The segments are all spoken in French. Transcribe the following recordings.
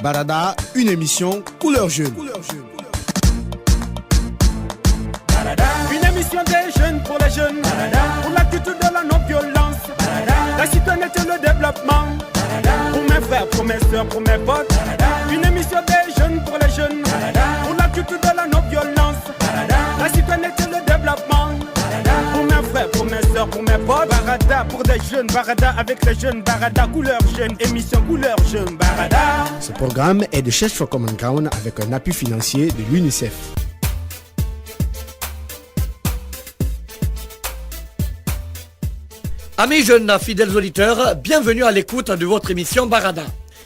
Barada, une émission couleur jeune. Une émission des jeunes pour les jeunes, pour la culture de la non-violence, la citoyenneté et le développement, pour mes frères, pour mes soeurs, pour mes potes. Une émission des jeunes pour les jeunes, pour la culture de la non-violence, la citoyenneté et le développement, pour mes frères, pour mes soeurs, pour mes potes. Barada pour des jeunes, Barada avec les jeunes, Barada couleur jeune, émission couleur jeune, Barada. Ce programme est de Church for Common Ground avec un appui financier de l'UNICEF. Amis jeunes, fidèles auditeurs, bienvenue à l'écoute de votre émission Barada.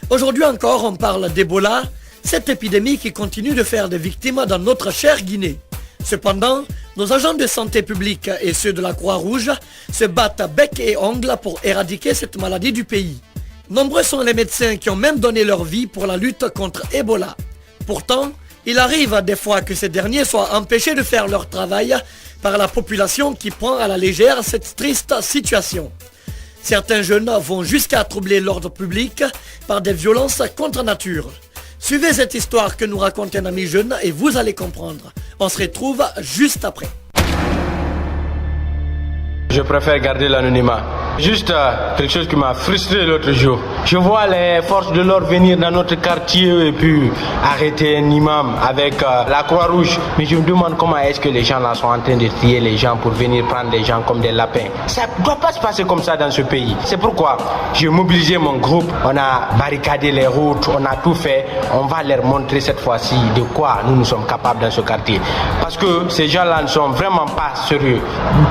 Aujourd'hui encore, on parle d'Ebola, cette épidémie qui continue de faire des victimes dans notre chère Guinée. Cependant, nos agents de santé publique et ceux de la Croix-Rouge se battent bec et ongle pour éradiquer cette maladie du pays. Nombreux sont les médecins qui ont même donné leur vie pour la lutte contre Ebola. Pourtant, il arrive des fois que ces derniers soient empêchés de faire leur travail par la population qui prend à la légère cette triste situation. Certains jeunes vont jusqu'à troubler l'ordre public par des violences contre nature. Suivez cette histoire que nous raconte un ami jeune et vous allez comprendre. On se retrouve juste après. Je préfère garder l'anonymat. Juste quelque chose qui m'a frustré l'autre jour. Je vois les forces de l'ordre venir dans notre quartier et puis arrêter un imam avec la Croix-Rouge. Mais je me demande comment est-ce que les gens là sont en train de trier les gens pour venir prendre les gens comme des lapins. Ça ne doit pas se passer comme ça dans ce pays. C'est pourquoi j'ai mobilisé mon groupe. On a barricadé les routes, on a tout fait. On va leur montrer cette fois-ci de quoi nous sommes capables dans ce quartier. Parce que ces gens-là ne sont vraiment pas sérieux.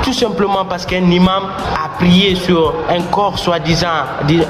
Tout simplement parce qu'un imam a prié sur un corps soi-disant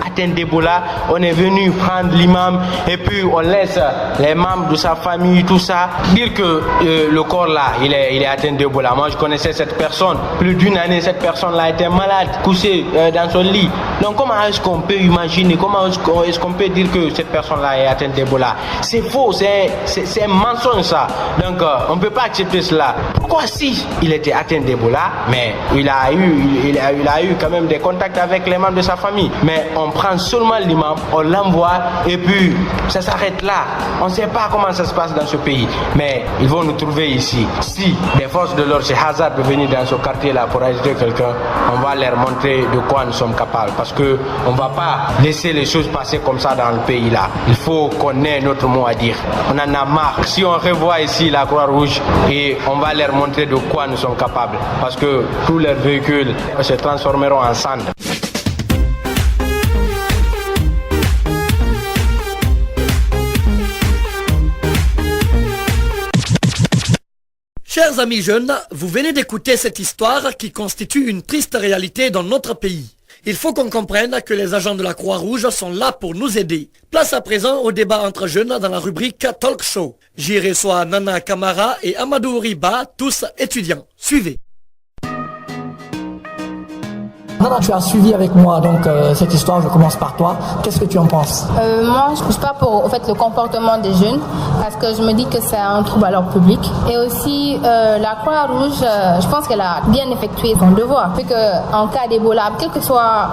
atteint d'Ebola. On est venu prendre l'imam et puis on laisse les membres de sa famille, tout ça, dire que le corps là, il est atteint d'Ebola. Moi je connaissais cette personne, plus d'une année cette personne là était malade, couchée dans son lit. Donc comment est-ce qu'on peut imaginer, comment est-ce qu'on peut dire que cette personne là est atteinte d'Ebola? C'est faux, c'est un mensonge ça. Donc on ne peut pas accepter cela. Pourquoi si il était atteint d'Ebola, mais il a eu quand même des contacts avec les membres de sa famille, mais on prend seulement l'imam, on l'envoie et puis ça s'arrête là. On ne sait pas comment ça se passe dans ce pays, mais ils vont nous trouver ici. Si les forces de l'ordre se hasardent de venir dans ce quartier là pour arrêter quelqu'un, on va leur montrer de quoi nous sommes capables, parce que on ne va pas laisser les choses passer comme ça dans le pays là. Il faut qu'on ait notre mot à dire. On en a marre. Si on revoit ici la Croix-Rouge, et on va leur montrer de quoi nous sommes capables, parce que tous leurs véhicules se transformeront en cendres. Chers amis jeunes, vous venez d'écouter cette histoire qui constitue une triste réalité dans notre pays. Il faut qu'on comprenne que les agents de la Croix-Rouge sont là pour nous aider. Place à présent au débat entre jeunes dans la rubrique Talk Show. J'y reçois Nana Kamara et Amadou Riba, tous étudiants. Suivez. Nana, tu as suivi avec moi donc cette histoire, je commence par toi. Qu'est-ce que tu en penses? Moi, je ne suis pas pour le comportement des jeunes, parce que je me dis que c'est un trouble à l'ordre public. Et aussi, la Croix-Rouge, je pense qu'elle a bien effectué son devoir. Vu qu'en cas d'Ebola, quelle que soit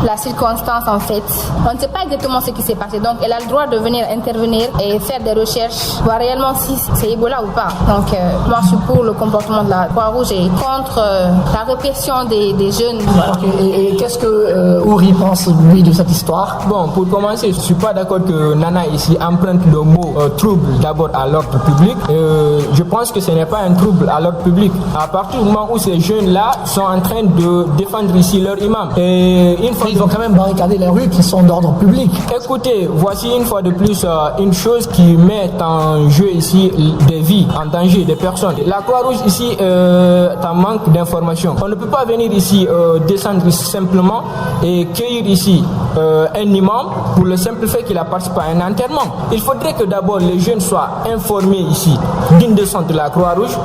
la circonstance en fait, on ne sait pas exactement ce qui s'est passé. Donc, elle a le droit de venir intervenir et faire des recherches, voir réellement si c'est Ebola ou pas. Donc, moi, je suis pour le comportement de la Croix-Rouge et contre la répression des jeunes. Et qu'est-ce que Ouri pense, lui, de cette histoire? Bon, pour commencer, je ne suis pas d'accord que Nana ici emprunte le mot trouble d'abord à l'ordre public. Je pense que ce n'est pas un trouble à l'ordre public. À partir du moment où ces jeunes-là sont en train de défendre ici leur imam. Et une fois ils ont quand même barricadé les rues qui sont d'ordre public. Écoutez, voici une fois de plus une chose qui met en jeu ici des vies en danger, des personnes. La Croix-Rouge ici est en manque d'informations. On ne peut pas venir ici descendre simplement et cueillir ici un imam pour le simple fait qu'il a participé à un enterrement. Il faudrait que d'abord les jeunes soient informés ici d'une descente de la Croix-Rouge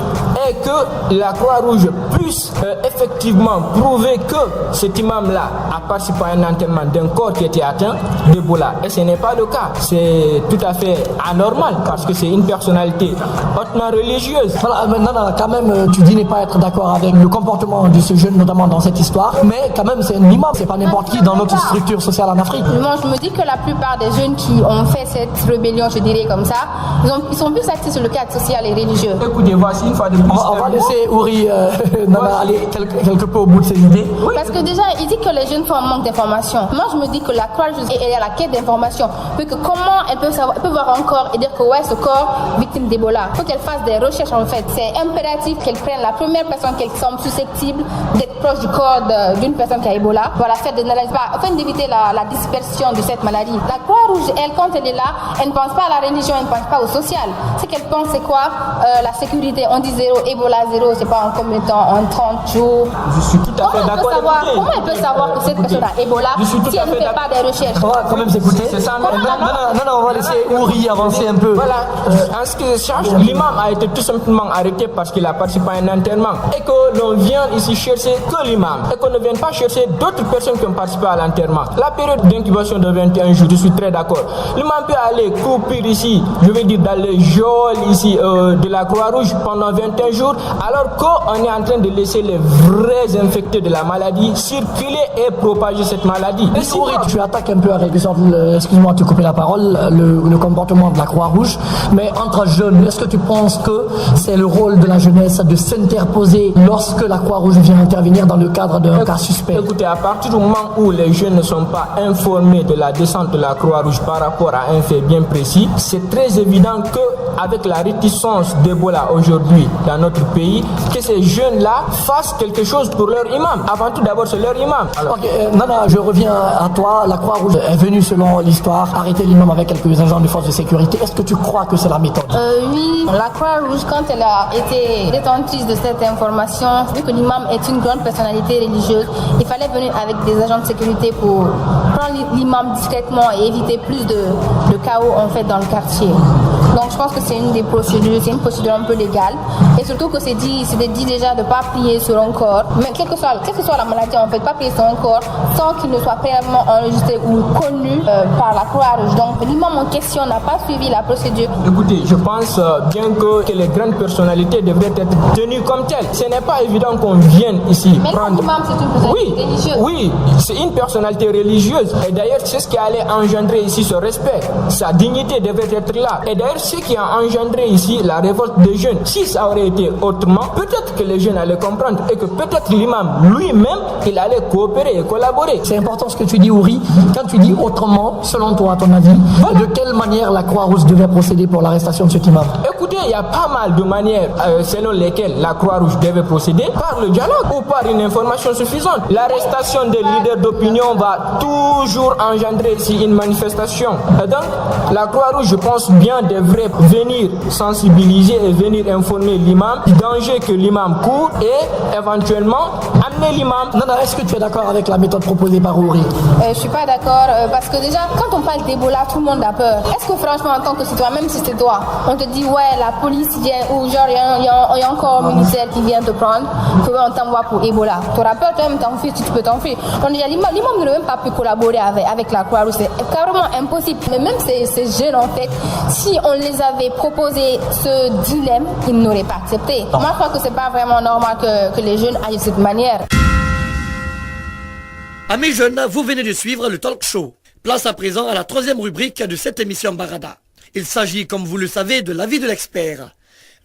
et que la Croix-Rouge puisse effectivement prouver que cet imam-là a participé à un enterrement d'un corps qui était atteint d'Ebola. Et ce n'est pas le cas. C'est tout à fait anormal parce que c'est une personnalité hautement religieuse. Voilà, maintenant, quand même, tu dis ne pas être d'accord avec le comportement de ce jeune, notamment dans cette histoire, mais quand même, c'est un imam, c'est pas n'importe qui dans notre structure sociale. sociale en Afrique. Moi, je me dis que la plupart des jeunes qui ont fait cette rébellion, je dirais comme ça, ils sont plus axés sur le cadre social et religieux. Écoutez, voici une fois de plus. On va laisser Ouri aller quelque peu au bout de ses idées. Oui. Parce que déjà, il dit que les jeunes font un manque d'informations. Moi, je me dis que la Croix-Rouge est à la quête d'informations. Que comment elle peut savoir, elle peut voir un corps et dire que ouais, ce corps victime d'Ebola. Il faut qu'elle fasse des recherches en fait. C'est impératif qu'elle prenne la première personne qu'elle semble susceptible d'être proche du corps d'une personne qui a Ebola. Voilà, faire des analyses, afin d'éviter la dispersion de cette maladie. La Croix-Rouge, elle, quand elle est là, elle ne pense pas à la religion, elle ne pense pas au social. Ce qu'elle pense, c'est quoi? La sécurité. On dit zéro, Ebola zéro, c'est pas en combien de temps, en 30 jours. Je suis tout à fait d'accord. Comment elle peut savoir que cette personne a Ebola si elle ne fait pas des recherches? On va quand même s'écouter. C'est ça. Non, on va laisser Ouri avancer un peu. Voilà. En ce que je cherche, l'imam a été tout simplement arrêté parce qu'il a participé à un enterrement. Et que l'on vient ici chercher que l'imam. Et qu'on ne vienne pas chercher d'autres personnes qui ont participé à l'enterrement. La période d'incubation de 21 jours, je suis très d'accord. L'imam peut aller couper ici, je vais dire dans les geôles ici de la Croix-Rouge pendant 21 jours, alors qu'on est en train de laisser les vrais infectés de la maladie circuler et propager cette maladie. Et Ouri, tu attaques un peu à quelque sorte, excuse-moi de te couper la parole, le comportement de la Croix-Rouge, mais entre jeunes, est-ce que tu penses que c'est le rôle de la jeunesse de s'interposer lorsque la Croix-Rouge vient intervenir dans le cadre d'un cas suspect? Écoutez, à partir du moment où les jeunes ne sont pas informés de la descente de la Croix-Rouge par rapport à un fait bien précis, c'est très évident qu'avec la réticence d'Ebola aujourd'hui dans notre pays, que ces jeunes-là fassent quelque chose pour leur imam. Avant tout, d'abord, c'est leur imam. Alors, Ok, Nana, je reviens à toi. La Croix-Rouge est venue, selon l'histoire, arrêter l'imam avec quelques agents de force de sécurité. Est-ce que tu crois que c'est la méthode? Oui, la Croix-Rouge, quand elle a été détentrice de cette information, vu que l'imam est une grande personnalité religieuse, il fallait venir avec des agents de sécurité pour prendre l'imam discrètement et éviter plus de chaos en fait dans le quartier. Donc je pense que c'est une des procédures, c'est une procédure un peu légale. Et surtout que c'est dit déjà de ne pas prier sur un corps, mais quelle que soit la maladie en fait, pas prier sur un corps sans qu'il ne soit préalablement enregistré ou connu par la Croix-Rouge. Donc l'imam en question n'a pas suivi la procédure. écoutez, je pense bien que les grandes personnalités devraient être tenues comme telles. Ce n'est pas évident qu'on vienne ici Mais prendre... l'imam, c'est une personnalité religieuse. Oui, c'est une personnalité religieuse. Et d'ailleurs, c'est ce qui allait engendrer ici ce respect. Sa dignité devait être là. Et d'ailleurs, ce qui a engendré ici la révolte des jeunes. Si ça aurait été autrement, peut-être que les jeunes allaient comprendre et que peut-être l'imam lui-même, il allait coopérer et collaborer. C'est important ce que tu dis, Ouri. Quand tu dis autrement, selon toi, à ton avis, de quelle manière la Croix-Rouge devait procéder pour l'arrestation de cet imam? Écoutez, il y a pas mal de manières selon lesquelles la Croix-Rouge devait procéder, par le dialogue ou par une information suffisante. L'arrestation des leaders d'opinion va toujours engendrer ici une manifestation. Et donc, la Croix-Rouge, je pense bien, devrait venir sensibiliser et venir informer l'imam du danger que l'imam court et éventuellement amener l'imam. Nana, est-ce que tu es d'accord avec la méthode proposée par Ouri? Je suis pas d'accord parce que déjà quand on parle d'Ebola, tout le monde a peur. Est-ce que franchement en tant que citoyen, même si c'est toi, on te dit ouais la police vient ou genre il y a encore un militaire qui vient te prendre, on t'envoie pour Ebola. Tu auras peur toi-même t'enfuir si tu peux t'enfuir. Donc déjà l'imam ne même pas pu collaborer avec la Croix-Rouge, c'est carrément impossible. Mais même ces jeunes en fait, si on les avait proposé ce dilemme, ils n'auraient pas accepté. Moi je crois que c'est pas vraiment normal que les jeunes agissent de cette manière. Amis jeunes, vous venez de suivre le Talk Show. Place à présent à la troisième rubrique de cette émission Barada. Il s'agit, comme vous le savez, de l'avis de l'expert.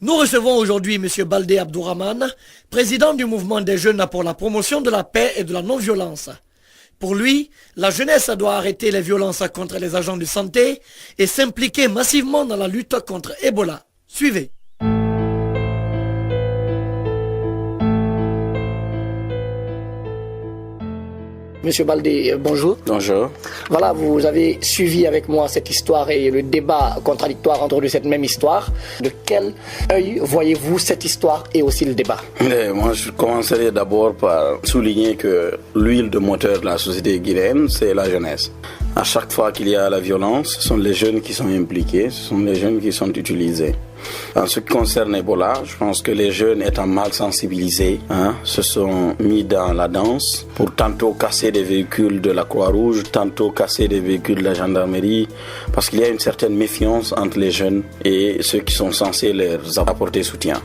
Nous recevons aujourd'hui M. Baldé Abdourahmane, président du mouvement des jeunes pour la promotion de la paix et de la non-violence. Pour lui, la jeunesse doit arrêter les violences contre les agents de santé et s'impliquer massivement dans la lutte contre Ebola. Suivez. Monsieur Baldé, bonjour. Bonjour. Voilà, vous avez suivi avec moi cette histoire et le débat contradictoire entre cette même histoire. De quel œil voyez-vous cette histoire et aussi le débat? Moi, je commencerai d'abord par souligner que l'huile de moteur de la société guinéenne, c'est la jeunesse. À chaque fois qu'il y a la violence, ce sont les jeunes qui sont impliqués, ce sont les jeunes qui sont utilisés. En ce qui concerne Ebola, je pense que les jeunes étant mal sensibilisés se sont mis dans la danse pour tantôt casser des véhicules de la Croix-Rouge, tantôt casser des véhicules de la gendarmerie, parce qu'il y a une certaine méfiance entre les jeunes et ceux qui sont censés leur apporter soutien.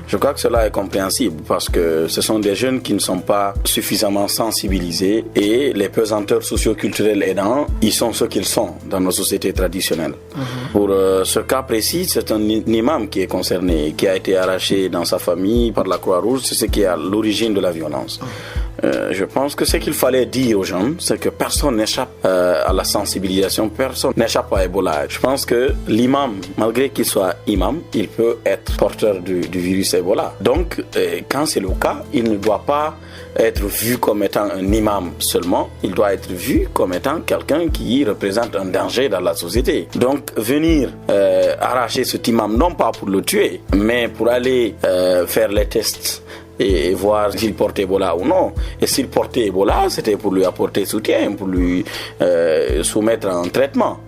Je crois que cela est compréhensible parce que ce sont des jeunes qui ne sont pas suffisamment sensibilisés et les pesanteurs socio-culturels aidants, ils sont ce qu'ils sont dans nos sociétés traditionnelles. Pour ce cas précis, c'est un imam qui est concerné, qui a été arraché dans sa famille par la Croix-Rouge, c'est ce qui est à l'origine de la violence. Je pense que ce qu'il fallait dire aux gens, c'est que personne n'échappe à la sensibilisation, personne n'échappe à Ebola. Je pense que l'imam, malgré qu'il soit imam, il peut être porteur du virus Ebola. Donc, quand c'est le cas, il ne doit pas être vu comme étant un imam seulement, il doit être vu comme étant quelqu'un qui représente un danger dans la société. Donc, venir arracher cet imam, non pas pour le tuer, mais pour aller faire les tests et voir s'il portait Ebola ou non. Et s'il portait Ebola, c'était pour lui apporter soutien, pour lui soumettre à un traitement.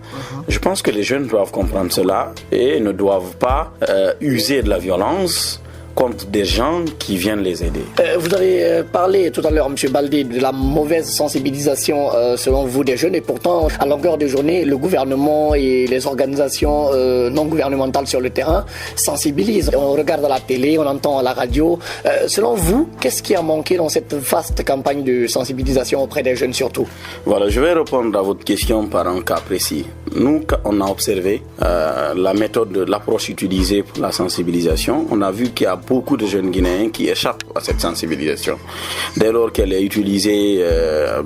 Je pense que les jeunes doivent comprendre cela et ne doivent pas user de la violence contre des gens qui viennent les aider. Vous avez parlé tout à l'heure, M. Baldé, de la mauvaise sensibilisation selon vous des jeunes, et pourtant, à longueur de journée, le gouvernement et les organisations non gouvernementales sur le terrain sensibilisent. On regarde à la télé, on entend à la radio. Selon vous, qu'est-ce qui a manqué dans cette vaste campagne de sensibilisation auprès des jeunes surtout? Voilà, je vais répondre à votre question par un cas précis. Nous, on a observé la méthode, l'approche utilisée pour la sensibilisation. On a vu qu'il y a beaucoup de jeunes Guinéens qui échappent à cette sensibilisation. Dès lors qu'elle est utilisée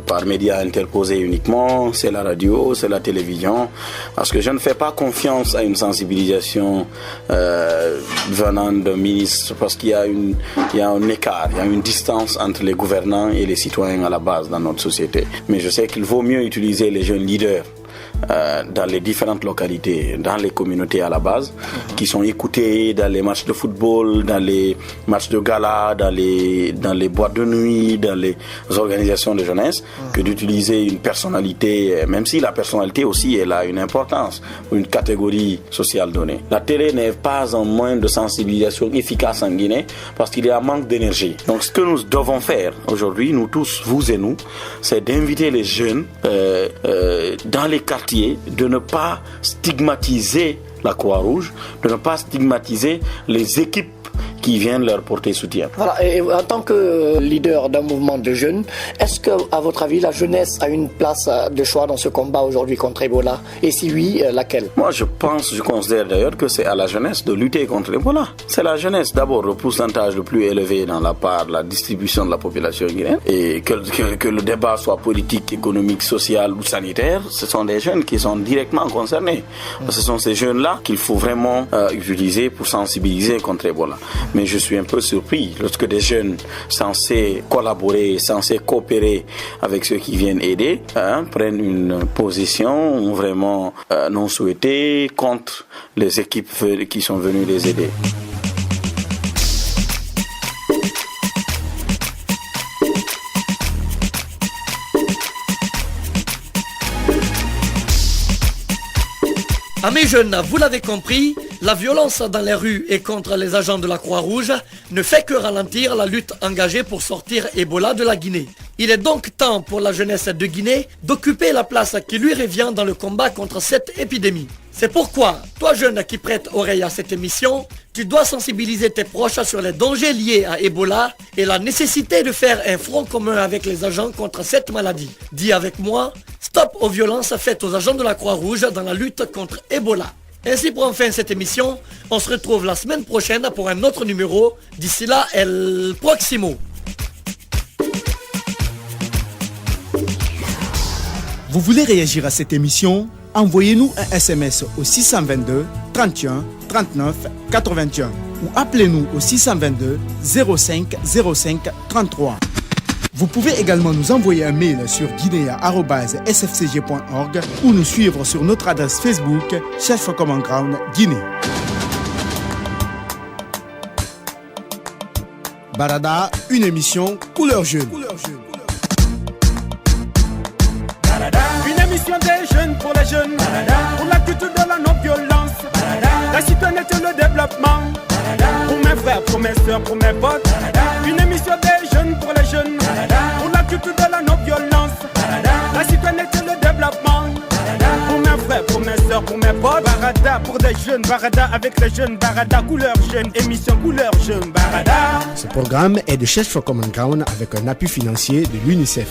par médias interposés uniquement, c'est la radio, c'est la télévision, parce que je ne fais pas confiance à une sensibilisation venant d'un ministre, parce qu'il y a un écart, il y a une distance entre les gouvernants et les citoyens à la base dans notre société. Mais je sais qu'il vaut mieux utiliser les jeunes leaders dans les différentes localités, dans les communautés à la base, qui sont écoutés dans les matchs de football, dans les matchs de gala, dans les boîtes de nuit, dans les organisations de jeunesse, que d'utiliser une personnalité, même si la personnalité aussi elle a une importance, une catégorie sociale donnée. La télé n'est pas un moyen de sensibilisation efficace en Guinée parce qu'il y a un manque d'énergie. Donc ce que nous devons faire aujourd'hui, nous tous, vous et nous, c'est d'inviter les jeunes dans les quartiers, de ne pas stigmatiser la Croix-Rouge, de ne pas stigmatiser les équipes qui viennent leur porter soutien. Voilà, et en tant que leader d'un mouvement de jeunes, est-ce que, à votre avis, la jeunesse a une place de choix dans ce combat aujourd'hui contre Ebola? Et si oui, laquelle? Moi, je considère d'ailleurs que c'est à la jeunesse de lutter contre Ebola. C'est la jeunesse, d'abord, le pourcentage le plus élevé dans la part de la distribution de la population guinéenne. Et que le débat soit politique, économique, social ou sanitaire, ce sont des jeunes qui sont directement concernés. Ce sont ces jeunes-là qu'il faut vraiment utiliser pour sensibiliser contre Ebola. Mais je suis un peu surpris lorsque des jeunes censés collaborer, censés coopérer avec ceux qui viennent aider, prennent une position vraiment non souhaitée contre les équipes qui sont venues les aider. Amis jeunes, vous l'avez compris, la violence dans les rues et contre les agents de la Croix-Rouge ne fait que ralentir la lutte engagée pour sortir Ebola de la Guinée. Il est donc temps pour la jeunesse de Guinée d'occuper la place qui lui revient dans le combat contre cette épidémie. C'est pourquoi, toi jeune qui prête oreille à cette émission, tu dois sensibiliser tes proches sur les dangers liés à Ebola et la nécessité de faire un front commun avec les agents contre cette maladie. Dis avec moi, stop aux violences faites aux agents de la Croix-Rouge dans la lutte contre Ebola. Ainsi prend fin cette émission. On se retrouve la semaine prochaine pour un autre numéro. D'ici là, El Proximo. Vous voulez réagir à cette émission? Envoyez-nous un SMS au 622 31 39 81 ou appelez-nous au 622 05 05 33. Vous pouvez également nous envoyer un mail sur guinea@sfcg.org ou nous suivre sur notre adresse Facebook Chef Common Ground Guinée. Barada, une émission couleur jeune. Une émission des jeunes pour les jeunes, pour la culture de la non-violence. La citoyenneté, le développement. Pour mes frères, pour mes soeurs, pour mes potes. Une émission des jeunes pour les jeunes. Pour la culture de la non-violence. La citoyenneté, le développement. Pour mes frères, pour mes soeurs, pour mes potes. Barada pour des jeunes, Barada avec les jeunes. Barada couleur jeune, émission couleur jeune. Barada. Ce programme est de Church for Common Ground avec un appui financier de l'UNICEF.